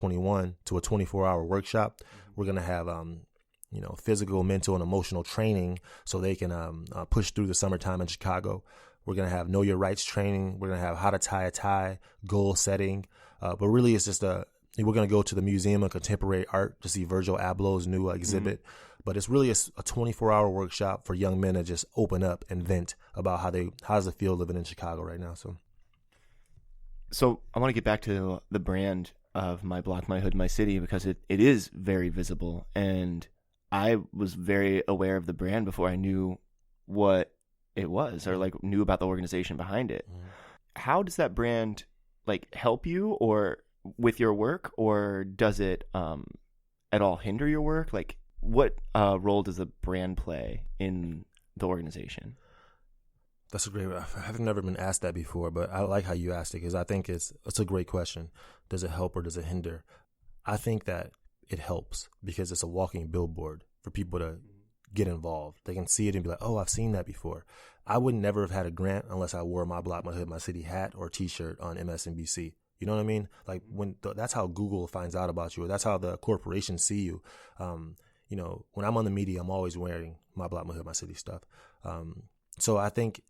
21 to a 24-hour workshop. We're going to have, physical, mental, and emotional training so they can push through the summertime in Chicago. We're going to have know your rights training. We're going to have how to tie a tie, goal setting. But really it's just we're going to go to the Museum of Contemporary Art to see Virgil Abloh's new exhibit. But it's really a 24-hour workshop for young men to just open up and vent about how does it feel living in Chicago right now. So I want to get back to the brand of My Block, My Hood, My City, because it is very visible. And I was very aware of the brand before I knew what it was or like knew about the organization behind it. How does that brand like help you or with your work, or does it at all hinder your work? Like what role does the brand play in the organization? That's a great. I've never been asked that before, but I like how you asked it because I think it's a great question. Does it help or does it hinder? I think that it helps because it's a walking billboard for people to get involved. They can see it and be like, oh, I've seen that before. I would never have had a grant unless I wore My Block, My Hood, My City hat or T-shirt on MSNBC. You know what I mean? Like that's how Google finds out about you, or that's how the corporations see you. When I'm on the media, I'm always wearing My Block, My Hood, My City stuff. So I think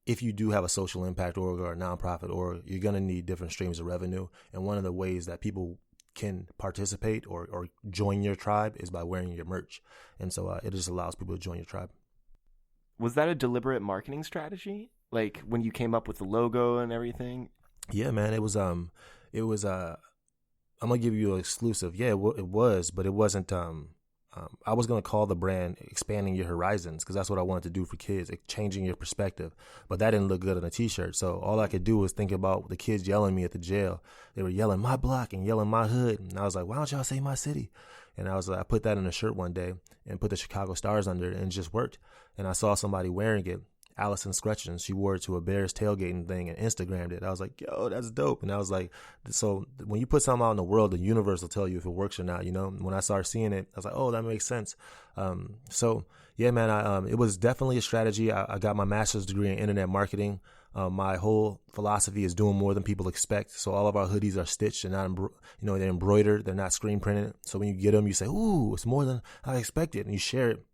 if you do have a social impact org or a nonprofit org, you're going to need different streams of revenue. And one of the ways that people can participate or join your tribe is by wearing your merch. And so it just allows people to join your tribe. Was that a deliberate marketing strategy? Like when you came up with the logo and everything? Yeah, man, it was, I'm going to give you an exclusive. Yeah, it was, but it wasn't, I was going to call the brand Expanding Your Horizons because that's what I wanted to do for kids, changing your perspective. But that didn't look good on a T-shirt. So all I could do was think about the kids yelling me at the jail. They were yelling my block and yelling my hood. And I was like, why don't y'all say my city? And I put that in a shirt one day and put the Chicago Stars under it, and it just worked. And I saw somebody wearing it, Allison Scretchen. She wore it to a Bears tailgating thing and Instagrammed it. I was like, yo, that's dope. And I was like, so when you put something out in the world, the universe will tell you if it works or not. You know, when I started seeing it, I was like, oh, that makes sense. So yeah, man, it was definitely a strategy. I got my master's degree in internet marketing. My whole philosophy is doing more than people expect. So all of our hoodies are stitched and not, they're embroidered. They're not screen printed. So when you get them, you say, ooh, it's more than I expected. And you share it.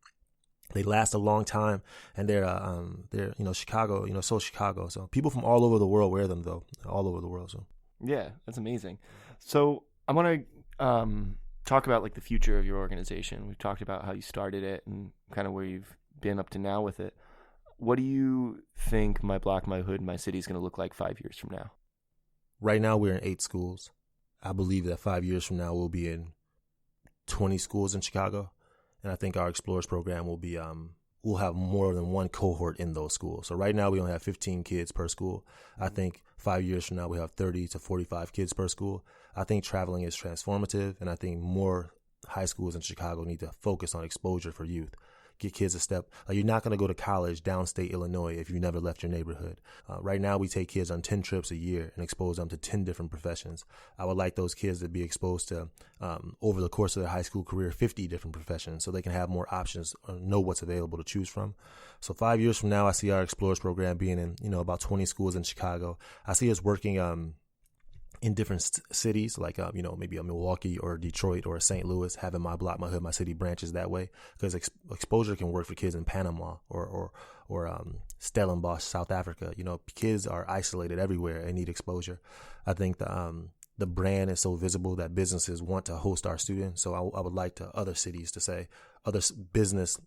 They last a long time, and they're Chicago, so Chicago. So people from all over the world wear them, though, all over the world. So yeah, that's amazing. So I want to talk about like the future of your organization. We've talked about how you started it and kind of where you've been up to now with it. What do you think My Block, My Hood, My City is going to look like 5 years from now? Right now, we're in 8 schools. I believe that 5 years from now, we'll be in 20 schools in Chicago. And I think our Explorers program will be, we'll have more than one cohort in those schools. So right now we only have 15 kids per school. I think 5 years from now we have 30 to 45 kids per school. I think traveling is transformative, and I think more high schools in Chicago need to focus on exposure for youth. Get kids a step. Like, you're not going to go to college downstate Illinois if you never left your neighborhood. Right now, we take kids on 10 trips a year and expose them to 10 different professions. I would like those kids to be exposed to, over the course of their high school career, 50 different professions so they can have more options or know what's available to choose from. So 5 years from now, I see our Explorers program being in, about 20 schools in Chicago. I see us working in different cities, like, maybe a Milwaukee or Detroit or a St. Louis, having My Block, My Hood, My City branches that way, because exposure can work for kids in Panama or Stellenbosch, South Africa. Kids are isolated everywhere and need exposure. I think the brand is so visible that businesses want to host our students. So I would like to other cities to say, other business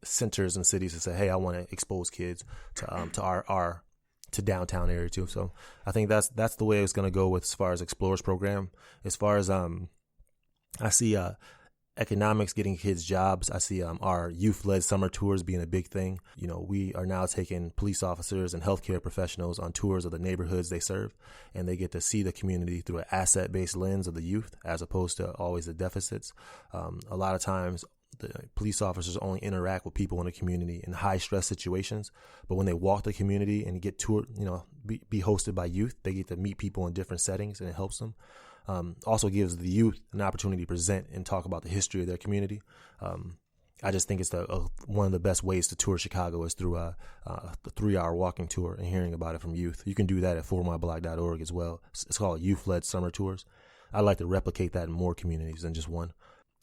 centers and cities to say, hey, I want to expose kids to our to downtown area too. So I think that's the way it's going to go with as far as Explorers program. As far as I see economics getting kids jobs. I see our youth-led summer tours being a big thing. We are now taking police officers and healthcare professionals on tours of the neighborhoods they serve, and they get to see the community through an asset-based lens of the youth as opposed to always the deficits. A lot of times the police officers only interact with people in the community in high stress situations, but when they walk the community and get toured, be hosted by youth, they get to meet people in different settings, and it helps them. Also gives the youth an opportunity to present and talk about the history of their community. I just think it's one of the best ways to tour Chicago is through a 3-hour walking tour and hearing about it from youth. You can do that at formyblock.org as well. It's called Youth-Led Summer Tours. I'd like to replicate that in more communities than just one.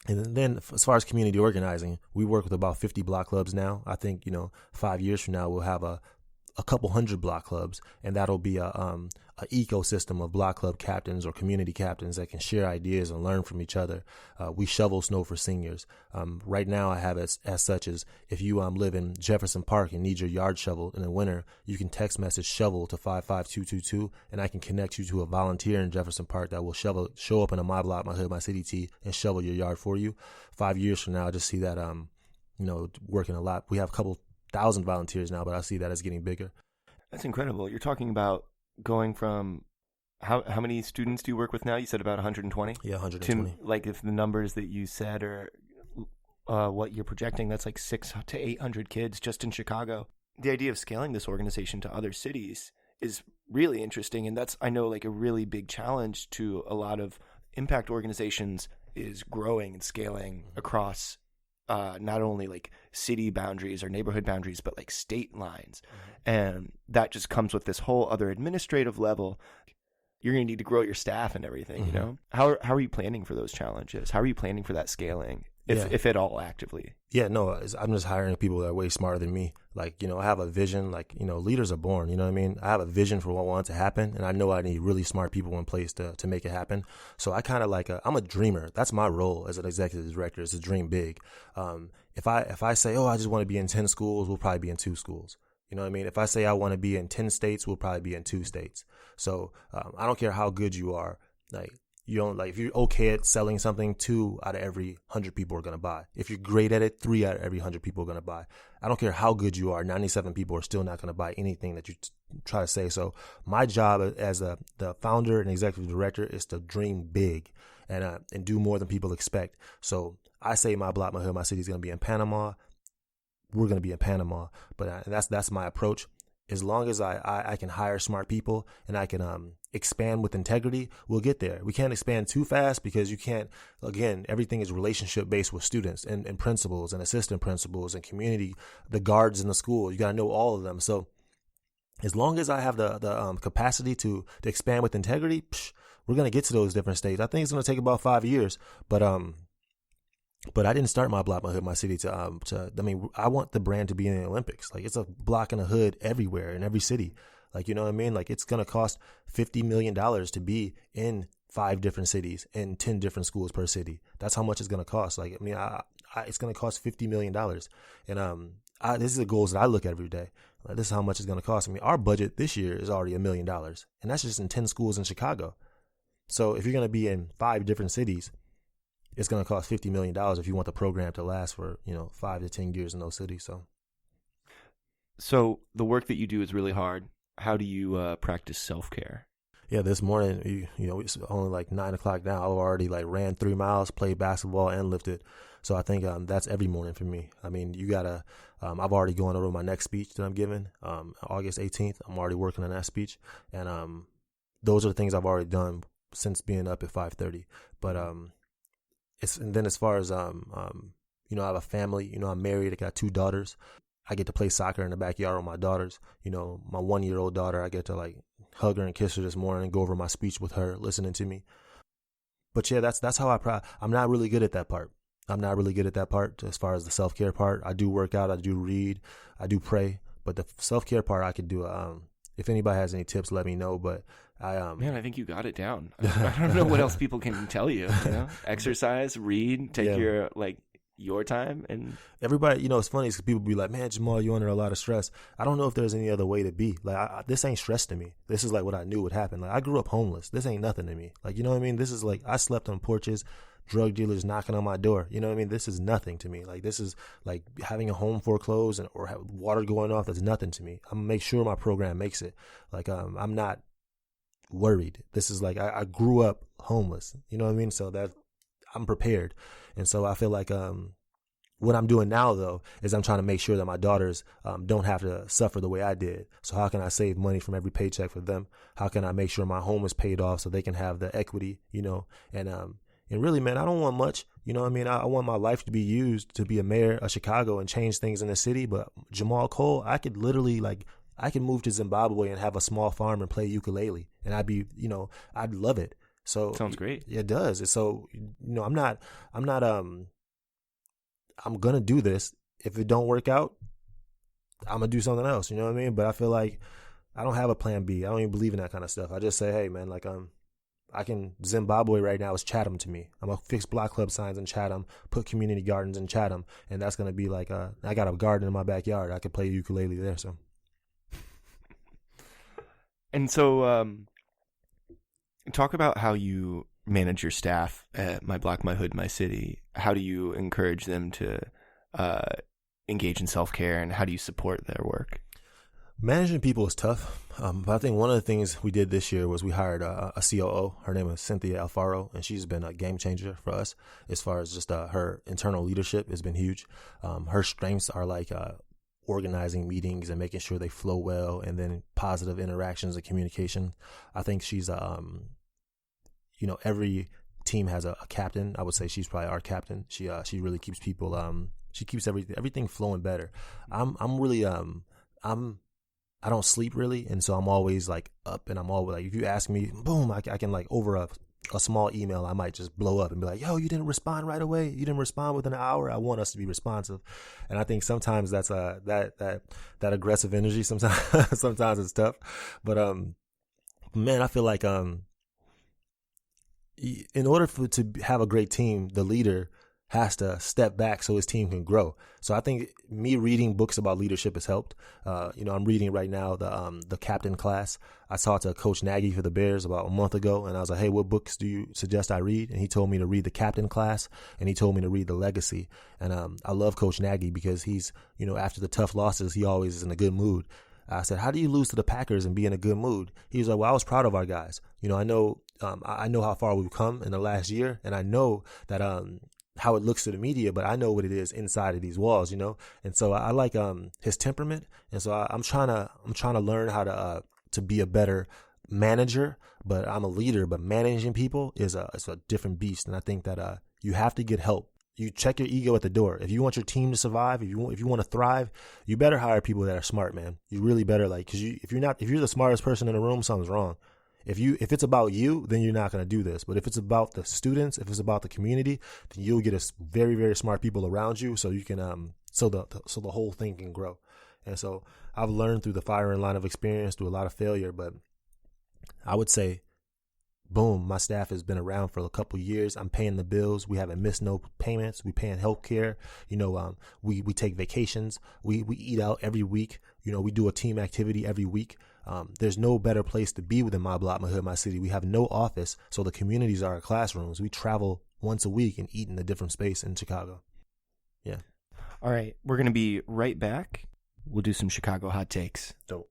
And then as far as community organizing, we work with about 50 block clubs now. I think, 5 years from now, we'll have a couple hundred block clubs, and that'll be a ecosystem of block club captains or community captains that can share ideas and learn from each other. We shovel snow for seniors. Right now I have it as such as if you live in Jefferson Park and need your yard shoveled in the winter, you can text message shovel to 55222, and I can connect you to a volunteer in Jefferson Park that will show up in a My Block, My Hood, My City tee and shovel your yard for you. 5 years from now, I just see that, working a lot. We have a couple thousand volunteers now, but I see that as getting bigger. That's incredible. You're talking about going from how many students do you work with now? You said about 120? Yeah, 120. To, like, if the numbers that you said are what you're projecting, that's like 600 to 800 kids just in Chicago. The idea of scaling this organization to other cities is really interesting, and that's, I know, like a really big challenge to a lot of impact organizations is growing and scaling across not only like city boundaries or neighborhood boundaries, but like state lines. And that just comes with this whole other administrative level. You're going to need to grow your staff and everything, you know? How are you planning for those challenges? How are you planning for that scaling, if at all, actively? Yeah, no, I'm just hiring people that are way smarter than me. Like, I have a vision, like, leaders are born, you know what I mean? I have a vision for what I want to happen, and I know I need really smart people in place to make it happen. So I kind of I'm a dreamer. That's my role as an executive director, is to dream big. If I say, I just want to be in 10 schools, we'll probably be in 2 schools. You know what I mean? If I say I want to be in 10 states, we'll probably be in 2 states. So I don't care how good you are. Like, if you're okay at selling something, 2 out of every 100 people are going to buy. If you're great at it, 3 out of every 100 people are going to buy. I don't care how good you are. 97 people are still not going to buy anything that you try to say. So my job as the founder and executive director is to dream big and do more than people expect. So I say My Block, My Hood, My City is going to be in Panama. We're going to be in Panama. But that's my approach. As long as I can hire smart people and I can expand with integrity, we'll get there. We can't expand too fast because you can't, again, everything is relationship based with students and principals and assistant principals and community, the guards in the school. You got to know all of them. So as long as I have the capacity to expand with integrity, we're going to get to those different states. I think it's going to take about 5 years, but I didn't start My Block, My Hood, My City I want the brand to be in the Olympics. Like, it's a block and a hood everywhere in every city. Like, you know what I mean? Like, it's going to cost $50 million to be in 5 different cities and 10 different schools per city. That's how much it's going to cost. Like, I mean, it's going to cost $50 million. And this is the goals that I look at every day. Like, this is how much it's going to cost. I mean, our budget this year is already $1 million. And that's just in 10 schools in Chicago. So if you're going to be in 5 different cities, it's going to cost $50 million if you want the program to last for, 5 to 10 years in those cities. So the work that you do is really hard. How do you practice self-care? Yeah, this morning, it's only like 9 o'clock now. I've already ran 3 miles, played basketball, and lifted. So I think that's every morning for me. I mean, you got to, I've already gone over my next speech that I'm giving, August 18th. I'm already working on that speech. And those are the things I've already done since being up at 5:30. But and then as far as, I have a family, I'm married. I got 2 daughters. I get to play soccer in the backyard with my daughters. My 1-year-old daughter, I get to hug her and kiss her this morning and go over my speech with her, listening to me. But yeah, that's how I'm not really good at that part. I'm not really good at that part as far as the self-care part. I do work out, I do read, I do pray, but the self-care part I could do. If anybody has any tips, let me know. But man, I think you got it down. I don't know what else people can tell you. Exercise, read, take your time. And everybody, it's funny because people be like, man, Jahmal, you're under a lot of stress. I don't know if there's any other way to be. This ain't stress to me. This is what I knew would happen. I grew up homeless. This ain't nothing to me. You know what I mean? This is I slept on porches, drug dealers knocking on my door. You know what I mean? This is nothing to me. This is having a home foreclosed or have water going off. That's nothing to me. I'm gonna make sure my program makes it. I'm not worried. This is I grew up homeless. You know what I mean? So that I'm prepared. And so I feel what I'm doing now, though, is I'm trying to make sure that my daughters don't have to suffer the way I did. So how can I save money from every paycheck for them? How can I make sure my home is paid off so they can have the equity, and really, man, I don't want much. You know what I mean? I want my life to be used to be a mayor of Chicago and change things in the city. But Jahmal Cole, I could literally I could move to Zimbabwe and have a small farm and play ukulele. And I'd love it. So Sounds great. It does. And so, I'm going to do this. If it don't work out, I'm going to do something else. You know what I mean? But I feel like I don't have a plan B. I don't even believe in that kind of stuff. I just say, hey, man, like, Zimbabwe right now is Chatham to me. I'm going to fix block club signs in Chatham, put community gardens in Chatham. And that's going to be like, I got a garden in my backyard. I could play ukulele there. So. And so, talk about how you manage your staff at My Block, My Hood, My City. How do you encourage them to engage in self-care, and how do you support their work? Managing people is tough, but I think one of the things we did this year was we hired a COO. Her name is Cynthia Alfaro, and she's been a game changer for us as far as just her internal leadership has been huge. Her strengths are like organizing meetings and making sure they flow well, and then positive interactions and communication. I think she's, every team has a captain. I would say she's probably our captain. She really keeps people, she keeps everything flowing better. I don't sleep really, and so I'm always like up, and I'm always like, if you ask me, boom, I can like over a small email, I might just blow up and be like, yo, you didn't respond right away. You didn't respond within an hour. I want us to be responsive. And I think sometimes that's that aggressive energy. Sometimes it's tough, but man, I feel like in order to have a great team, the leader has to step back so his team can grow. So I think me reading books about leadership has helped. I'm reading right now the captain class. I talked to Coach Nagy for the Bears about a month ago, and I was like, hey, what books do you suggest I read? And he told me to read the captain class, and he told me to read the legacy. And I love Coach Nagy because he's, after the tough losses, he always is in a good mood. I said, how do you lose to the Packers and be in a good mood? He was like, well, I was proud of our guys. I know how far we've come in the last year, and I know that how it looks to the media, but I know what it is inside of these walls, And so I like his temperament, and so I'm trying to learn how to be a better manager. But I'm a leader, but managing people is a different beast, and I think that you have to get help. You check your ego at the door. If you want your team to survive, if you want to thrive, you better hire people that are smart, man. You really better, because if you're the smartest person in the room, something's wrong. If it's about you, then you're not going to do this. But if it's about the students, if it's about the community, then you'll get a very, very smart people around you, so you can so the whole thing can grow. And so I've learned through the firing line of experience, through a lot of failure. But I would say, boom, my staff has been around for a couple of years. I'm paying the bills. We haven't missed no payments. We paying health care. We take vacations. We eat out every week. We do a team activity every week. There's no better place to be within My Block, My Hood, My City. We have no office, so the communities are our classrooms. We travel once a week and eat in a different space in Chicago. Yeah. All right, we're going to be right back. We'll do some Chicago hot takes. Dope.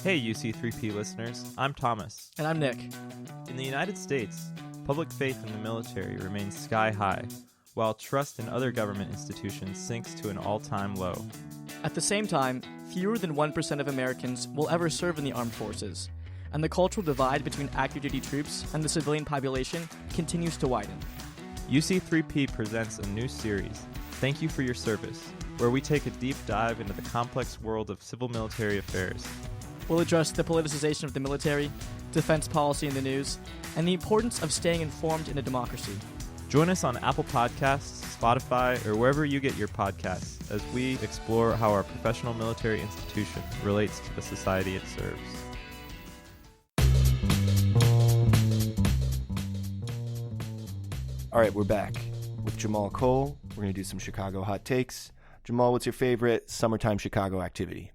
Hey, UC3P listeners. I'm Thomas. And I'm Nick. In the United States, public faith in the military remains sky high, while trust in other government institutions sinks to an all-time low. At the same time, fewer than 1% of Americans will ever serve in the armed forces, and the cultural divide between active duty troops and the civilian population continues to widen. UC3P presents a new series, Thank You for Your Service, where we take a deep dive into the complex world of civil-military affairs. We'll address the politicization of the military, defense policy in the news, and the importance of staying informed in a democracy. Join us on Apple Podcasts, Spotify, or wherever you get your podcasts as we explore how our professional military institution relates to the society it serves. All right, we're back with Jahmal Cole. We're going to do some Chicago hot takes. Jahmal, what's your favorite summertime Chicago activity?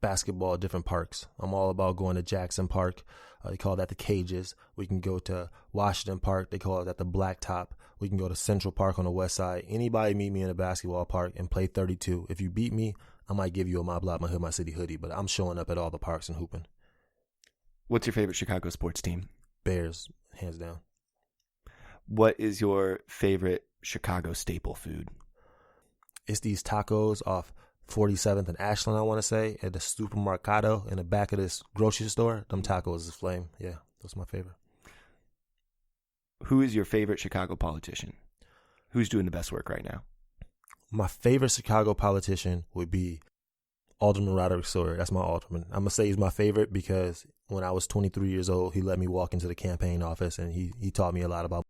Basketball at different parks. I'm all about going to Jackson Park. They call that the Cages. We can go to Washington Park. They call that the Blacktop. We can go to Central Park on the west side. Anybody meet me in a basketball park and play 32. If you beat me, I might give you a My Block, My Hood, My City hoodie, but I'm showing up at all the parks and hooping. What's your favorite Chicago sports team? Bears, hands down. What is your favorite Chicago staple food? It's these tacos off 47th and Ashland, I want to say, at the Supermercado in the back of this grocery store. Them tacos is flame. Yeah, that's my favorite. Who is your favorite Chicago politician? Who's doing the best work right now? My favorite Chicago politician would be Alderman Roderick Sawyer. That's my alderman. I'm going to say he's my favorite because when I was 23 years old, he let me walk into the campaign office and he taught me a lot about